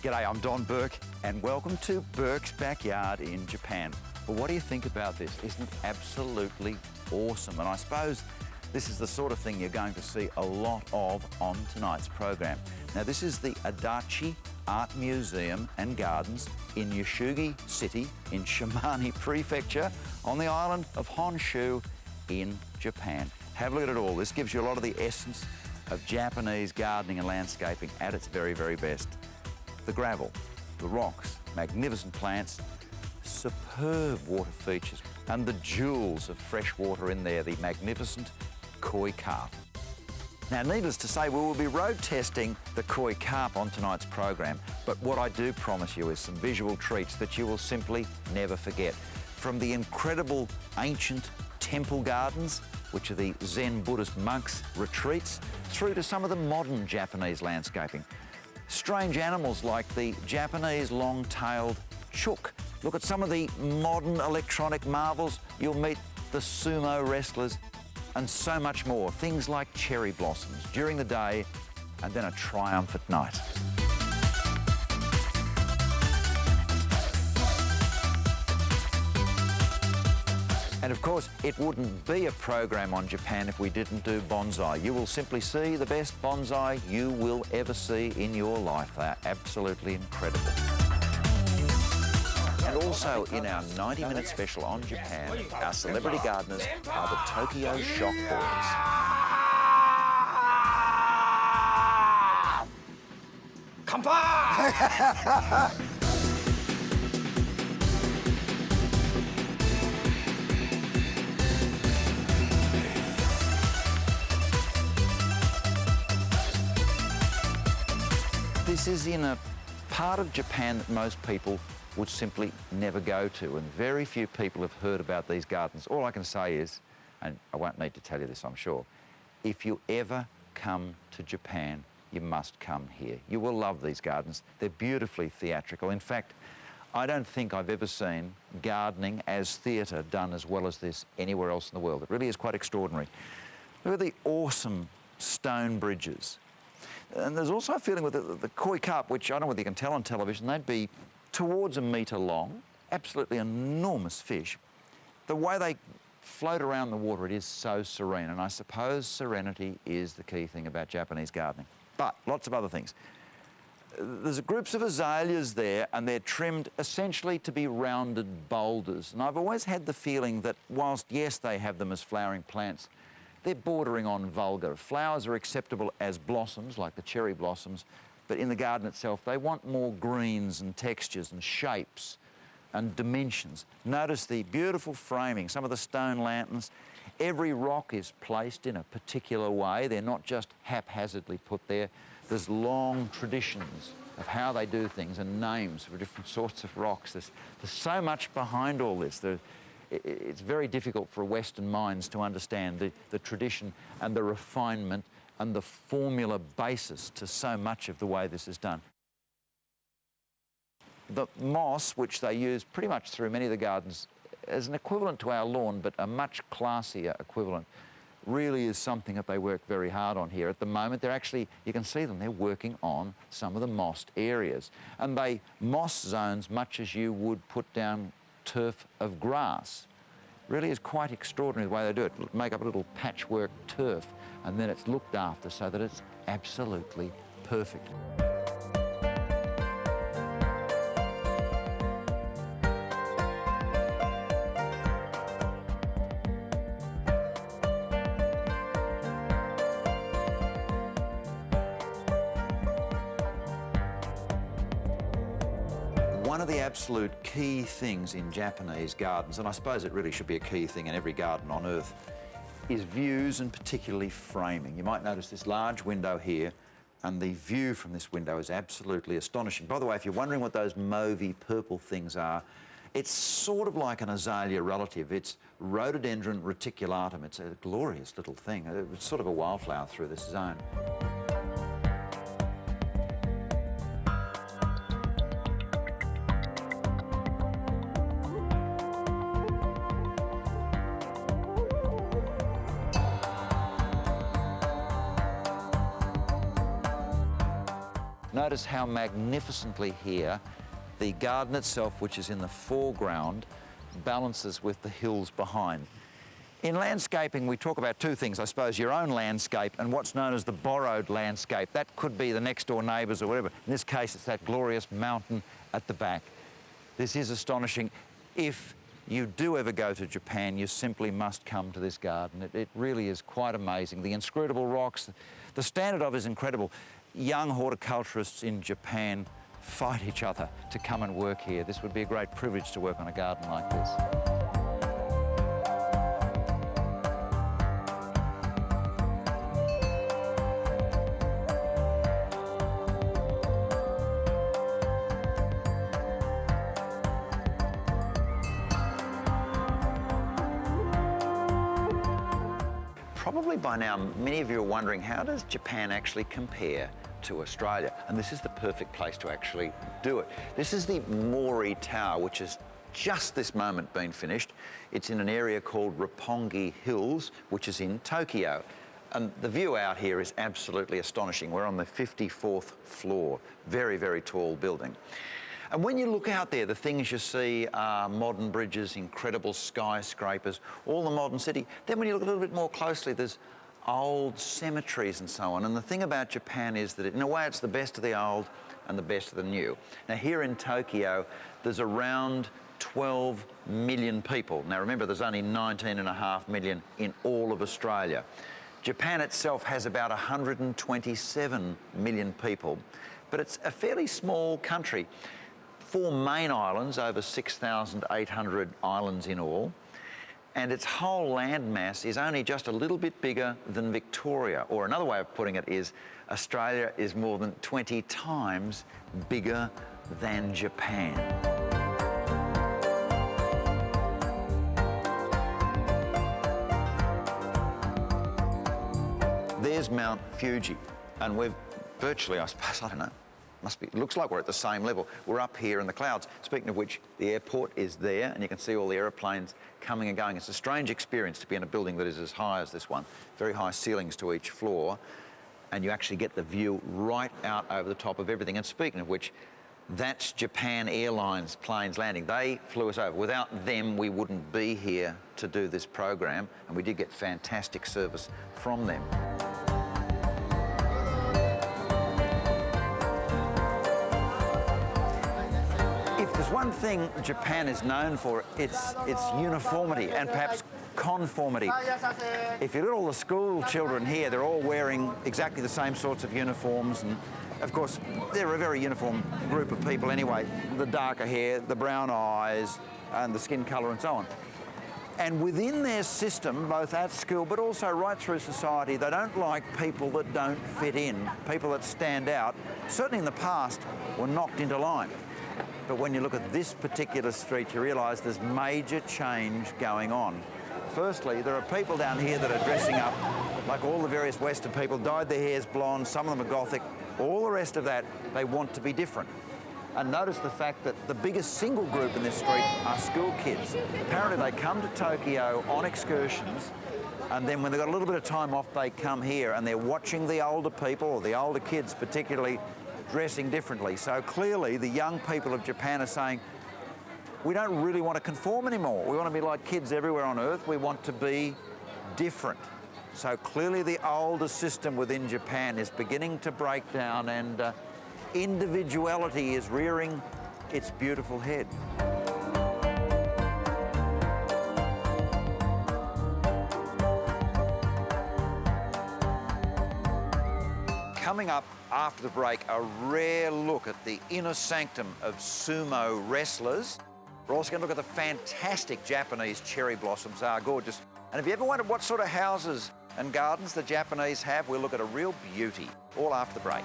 G'day, I'm Don Burke, and welcome to Burke's Backyard in Japan. Well, what do you think about this? Isn't it absolutely awesome? And I suppose this is the sort of thing you're going to see a lot of on tonight's program. Now, this is the Adachi Museum and Gardens in Yasugi City in Shimane Prefecture on the island of Honshu in Japan. Have a look at it all. This gives you a lot of the essence of Japanese gardening and landscaping at its very, very best. The gravel, the rocks, magnificent plants, superb water features, and the jewels of fresh water in there, the magnificent koi carp. Now, needless to say, we will be road testing the koi carp on tonight's program, but what I do promise you is some visual treats that you will simply never forget. From the incredible ancient temple gardens, which are the Zen Buddhist monks' retreats, through to some of the modern Japanese landscaping. Strange animals like the Japanese long-tailed chook. Look at some of the modern electronic marvels. You'll meet the sumo wrestlers and so much more. Things like cherry blossoms during the day and then a triumph at night. And of course, it wouldn't be a program on Japan if we didn't do bonsai. You will simply see the best bonsai you will ever see in your life. They are absolutely incredible. And also in our 90-minute special on Japan, our celebrity gardeners are the Tokyo Shock Boys. Kanpai! This is in a part of Japan that most people would simply never go to, and very few people have heard about these gardens. All I can say is, and I won't need to tell you this, I'm sure, if you ever come to Japan, you must come here. You will love these gardens. They're beautifully theatrical. In fact, I don't think I've ever seen gardening as theatre done as well as this anywhere else in the world. It really is quite extraordinary. Look at the awesome stone bridges. And there's also a feeling with the koi carp, which I don't know whether you can tell on television, they'd be towards a metre long, absolutely enormous fish. The way they float around the water, it is so serene, and I suppose serenity is the key thing about Japanese gardening. But lots of other things. There's groups of azaleas there, and they're trimmed essentially to be rounded boulders. And I've always had the feeling that whilst, yes, they have them as flowering plants, they're bordering on vulgar. Flowers are acceptable as blossoms, like the cherry blossoms, but in the garden itself, they want more greens and textures and shapes and dimensions. Notice the beautiful framing, some of the stone lanterns. Every rock is placed in a particular way. They're not just haphazardly put there. There's long traditions of how they do things and names for different sorts of rocks. There's so much behind all this. It's very difficult for Western minds to understand the tradition and the refinement and the formula basis to so much of the way this is done. The moss, which they use pretty much through many of the gardens as an equivalent to our lawn, but a much classier equivalent, really is something that they work very hard on here. At the moment, they're actually, you can see them, they're working on some of the mossed areas. And they moss zones much as you would put down turf of grass. Really is quite extraordinary the way they do it. Make up a little patchwork turf, and then it's looked after so that it's absolutely perfect. One of the absolute key things in Japanese gardens, and I suppose it really should be a key thing in every garden on earth, is views and particularly framing. You might notice this large window here, and the view from this window is absolutely astonishing. By the way, if you're wondering what those mauvey purple things are, it's sort of like an azalea relative. It's Rhododendron reticulatum. It's a glorious little thing. It's sort of a wildflower through this zone. Notice how magnificently here the garden itself, which is in the foreground, balances with the hills behind. In landscaping, we talk about two things, I suppose, your own landscape and what's known as the borrowed landscape. That could be the next door neighbours or whatever. In this case, it's that glorious mountain at the back. This is astonishing. If you do ever go to Japan, you simply must come to this garden. It really is quite amazing. The inscrutable rocks, the standard of it is incredible. Young horticulturists in Japan fight each other to come and work here. This would be a great privilege to work on a garden like this. Probably by now, many of you are wondering, how does Japan actually compare to Australia? And this is the perfect place to actually do it. This is the Mori Tower, which has just this moment been finished. It's in an area called Roppongi Hills, which is in Tokyo. And the view out here is absolutely astonishing. We're on the 54th floor, very, very tall building. And when you look out there, the things you see are modern bridges, incredible skyscrapers, all the modern city. Then when you look a little bit more closely, there's old cemeteries and so on. And the thing about Japan is that, in a way, it's the best of the old and the best of the new. Now, here in Tokyo, there's around 12 million people. Now, remember, there's only 19.5 million in all of Australia. Japan itself has about 127 million people, but it's a fairly small country. 4 main islands, over 6,800 islands in all, and its whole landmass is only just a little bit bigger than Victoria, or another way of putting it is Australia is more than 20 times bigger than Japan. There's Mount Fuji, and we've virtually, I suppose, I don't know, looks like we're at the same level. We're up here in the clouds. Speaking of which, the airport is there, and you can see all the aeroplanes coming and going. It's a strange experience to be in a building that is as high as this one. Very high ceilings to each floor, and you actually get the view right out over the top of everything. And speaking of which, that's Japan Airlines planes landing. They flew us over. Without them, we wouldn't be here to do this program, and we did get fantastic service from them. If there's one thing Japan is known for, it's uniformity and perhaps conformity. If you look at all the school children here, they're all wearing exactly the same sorts of uniforms, and of course they're a very uniform group of people anyway. The darker hair, the brown eyes, and the skin colour and so on. And within their system, both at school but also right through society, they don't like people that don't fit in, people that stand out. Certainly in the past were knocked into line. But when you look at this particular street, you realise there's major change going on. Firstly, there are people down here that are dressing up like all the various Western people, dyed their hairs blonde, some of them are Gothic. All the rest of that, they want to be different. And notice the fact that the biggest single group in this street are school kids. Apparently they come to Tokyo on excursions, and then when they've got a little bit of time off, they come here and they're watching the older people, or the older kids particularly, dressing differently. So clearly the young people of Japan are saying, we don't really want to conform anymore. We want to be like kids everywhere on earth. We want to be different. So clearly the older system within Japan is beginning to break down, and individuality is rearing its beautiful head. Coming up after the break, a rare look at the inner sanctum of sumo wrestlers. We're also going to look at the fantastic Japanese cherry blossoms. Are gorgeous. And if you ever wondered what sort of houses and gardens the Japanese have, we'll look at a real beauty, all after the break.